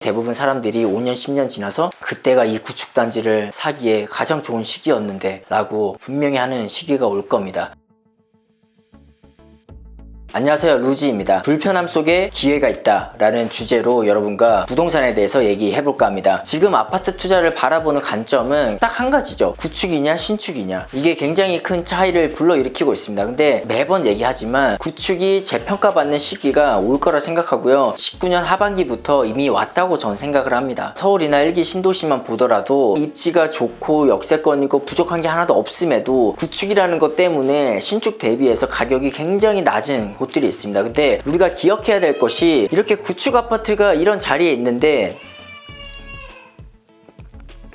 대부분 사람들이 5년, 10년 지나서 그때가 이 구축단지를 사기에 가장 좋은 시기였는데 라고 분명히 하는 시기가 올 겁니다. 안녕하세요, 루지입니다. 불편함 속에 기회가 있다 라는 주제로 여러분과 부동산에 대해서 얘기해볼까 합니다. 지금 아파트 투자를 바라보는 관점은 딱 한 가지죠. 구축이냐 신축이냐. 이게 굉장히 큰 차이를 불러일으키고 있습니다. 근데 매번 얘기하지만 구축이 재평가받는 시기가 올 거라 생각하고요. 19년 하반기부터 이미 왔다고 전 생각을 합니다. 서울이나 1기 신도시만 보더라도 입지가 좋고 역세권이고 부족한 게 하나도 없음에도 구축이라는 것 때문에 신축 대비해서 가격이 굉장히 낮은 곳들이 있습니다. 근데 우리가 기억해야 될 것이 이렇게 구축 아파트가 이런 자리에 있는데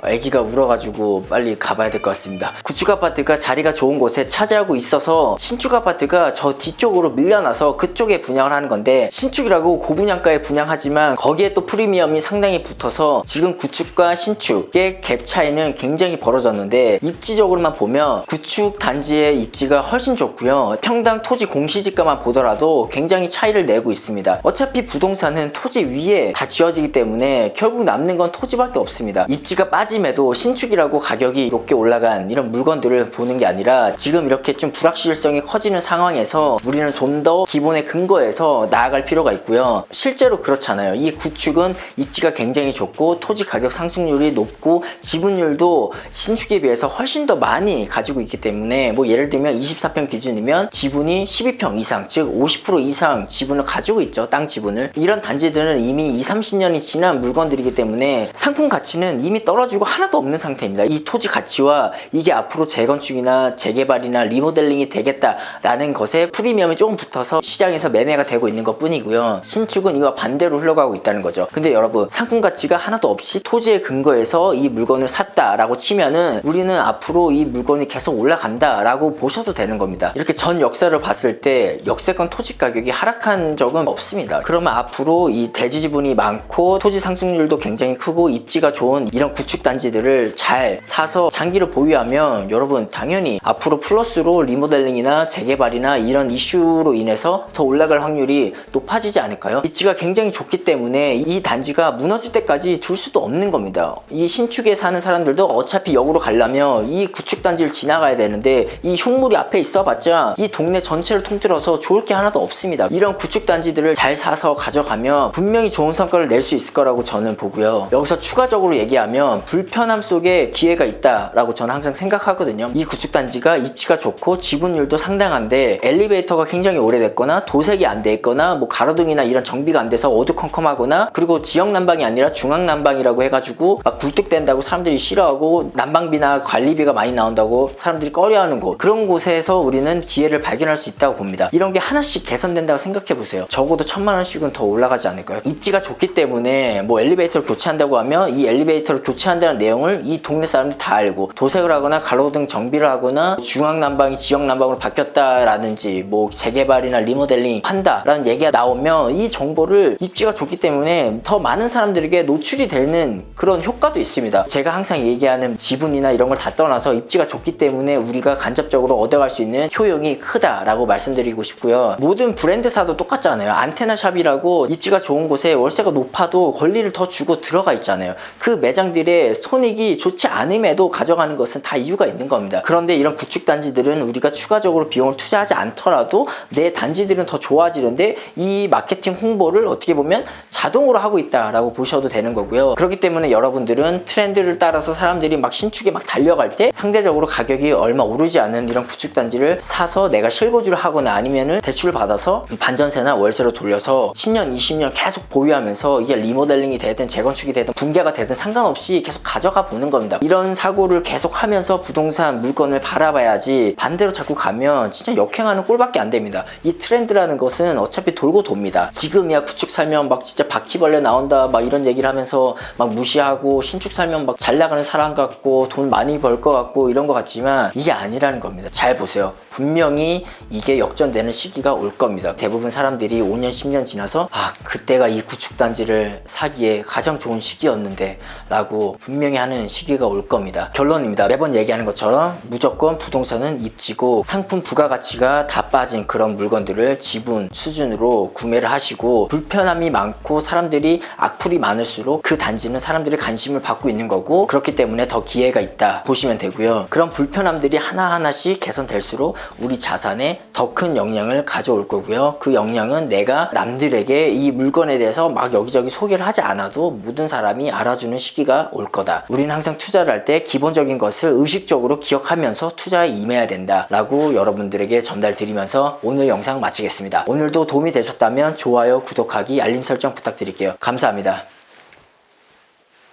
애기가 울어가지고 빨리 가봐야 될 것 같습니다. 구축 아파트가 자리가 좋은 곳에 차지하고 있어서 신축 아파트가 저 뒤쪽으로 밀려나서 그쪽에 분양을 하는 건데, 신축이라고 고분양가에 분양하지만 거기에 또 프리미엄이 상당히 붙어서 지금 구축과 신축의 갭 차이는 굉장히 벌어졌는데, 입지적으로만 보면 구축 단지의 입지가 훨씬 좋고요. 평당 토지 공시지가만 보더라도 굉장히 차이를 내고 있습니다. 어차피 부동산은 토지 위에 다 지어지기 때문에 결국 남는 건 토지밖에 없습니다. 입지가 빠짐에도 신축이라고 가격이 높게 올라간 이런 물건들을 보는 게 아니라 지금 이렇게 좀 불확실성이 커지는 상황에서 우리는 좀 더 기본의 근거에서 나아갈 필요가 있고요. 실제로 그렇잖아요. 이 구축은 입지가 굉장히 좋고 토지 가격 상승률이 높고 지분율도 신축에 비해서 훨씬 더 많이 가지고 있기 때문에, 뭐 예를 들면 24평 기준이면 지분이 12평 이상, 즉 50% 이상 지분을 가지고 있죠. 땅 지분을. 이런 단지들은 이미 20-30년이 지난 물건들이기 때문에 상품 가치는 이미 떨어지고 하나도 없는 상태입니다. 이 토지 가치와 이게 앞으로 재건축이나 재개발이나 리모델링이 되겠다라는 것에 프리미엄이 조금 붙어서 시장에서 매매가 되고 있는 것 뿐이고요. 신축은 이와 반대로 흘러가고 있다는 거죠. 근데 여러분, 상품 가치가 하나도 없이 토지에 근거해서 이 물건을 샀다라고 치면은 우리는 앞으로 이 물건이 계속 올라간다라고 보셔도 되는 겁니다. 이렇게 전 역사를 봤을 때 역세권 토지 가격이 하락한 적은 없습니다. 그러면 앞으로 이 대지 지분이 많고 토지 상승률도 굉장히 크고 입지가 좋은 이런 구축 단지들을 잘 사서 장기로 보유하면 여러분 당연히 앞으로 플러스로 리모델링이나 재개발이나 이런 이슈로 인해서 더 올라갈 확률이 높아지지 않을까요? 입지가 굉장히 좋기 때문에 이 단지가 무너질 때까지 둘 수도 없는 겁니다. 이 신축에 사는 사람들도 어차피 역으로 가려면 이 구축 단지를 지나가야 되는데, 이 흉물이 앞에 있어봤자 이 동네 전체를 통틀어서 좋을 게 하나도 없습니다. 이런 구축 단지들을 잘 사서 가져가면 분명히 좋은 성과를 낼 수 있을 거라고 저는 보고요. 여기서 추가적으로 얘기하면 불편함 속에 기회가 있다라고 저는 항상 생각하거든요. 이 구축단지가 입지가 좋고 지분율도 상당한데 엘리베이터가 굉장히 오래됐거나 도색이 안 돼 있거나 뭐 가로등이나 이런 정비가 안 돼서 어두컴컴하거나, 그리고 지역 난방이 아니라 중앙 난방이라고 해가지고 막 굴뚝된다고 사람들이 싫어하고 난방비나 관리비가 많이 나온다고 사람들이 꺼려하는 곳, 그런 곳에서 우리는 기회를 발견할 수 있다고 봅니다. 이런 게 하나씩 개선된다고 생각해 보세요. 적어도 1000만 원씩은 더 올라가지 않을까요? 입지가 좋기 때문에 뭐 엘리베이터를 교체한다고 하면 이 엘리베이터를 교체한다는 내용을 이 동네 사람들이 다 알고 도색을 하거나 가로등 정비를 하거나 중앙 난방이 지역 난방으로 바뀌었다라든지 뭐 재개발이나 리모델링 한다라는 얘기가 나오면 이 정보를 입지가 좋기 때문에 더 많은 사람들에게 노출이 되는 그런 효과도 있습니다. 제가 항상 얘기하는 지분이나 이런 걸 다 떠나서 입지가 좋기 때문에 우리가 간접적으로 얻어갈 수 있는 효용이 크다라고 말씀드리고 싶고요. 모든 브랜드사도 똑같잖아요. 안테나샵이라고 입지가 좋은 곳에 월세가 높아도 권리를 더 주고 들어가 있잖아요. 그 매장들의 손익이 좋지 않음에도 가져가는 것은 다 이유가 있는 겁니다. 그런데 이런 구축 단지들은 우리가 추가적으로 비용을 투자하지 않더라도 내 단지들은 더 좋아지는데 이 마케팅 홍보를 어떻게 보면 자동으로 하고 있다라고 보셔도 되는 거고요. 그렇기 때문에 여러분들은 트렌드를 따라서 사람들이 막 신축에 막 달려갈 때 상대적으로 가격이 얼마 오르지 않은 이런 구축 단지를 사서 내가 실거주를 하거나 아니면은 대출을 받아서 반전세나 월세로 돌려서 10년, 20년 계속 보유하면서 이게 리모델링이 되든 재건축이 되든 붕괴가 되든 상관없이 계속 가져가 보는 겁니다. 이런 사고를 계속 하면서 부동산 물건을 바라봐야지, 반대로 자꾸 가면 진짜 역행하는 꼴밖에 안 됩니다. 이 트렌드라는 것은 어차피 돌고 돕니다. 지금이야 구축 살면 막 진짜 바퀴벌레 나온다 막 이런 얘기를 하면서 막 무시하고, 신축 살면 막 잘 나가는 사람 같고 돈 많이 벌 것 같고 이런 것 같지만 이게 아니라는 겁니다. 잘 보세요. 분명히 이게 역전되는 시기가 올 겁니다. 대부분 사람들이 5년, 10년 지나서 그때가 이 구축 단지를 사기에 가장 좋은 시기였는데 라고 분명히 분명히 하는 시기가 올 겁니다. 결론입니다. 매번 얘기하는 것처럼 무조건 부동산은 입지고 상품 부가가치가 다 빠진 그런 물건들을 지분 수준으로 구매를 하시고, 불편함이 많고 사람들이 악플이 많을수록 그 단지는 사람들의 관심을 받고 있는 거고, 그렇기 때문에 더 기회가 있다 보시면 되고요. 그런 불편함들이 하나하나씩 개선될수록 우리 자산에 더 큰 영향을 가져올 거고요. 그 영향은 내가 남들에게 이 물건에 대해서 막 여기저기 소개를 하지 않아도 모든 사람이 알아주는 시기가 올 거다. 우리는 항상 투자를 할 때 기본적인 것을 의식적으로 기억하면서 투자에 임해야 된다 라고 여러분들에게 전달드리면서 오늘 영상 마치겠습니다. 오늘도 도움이 되셨다면 좋아요, 구독하기, 알림 설정 부탁드릴게요. 감사합니다.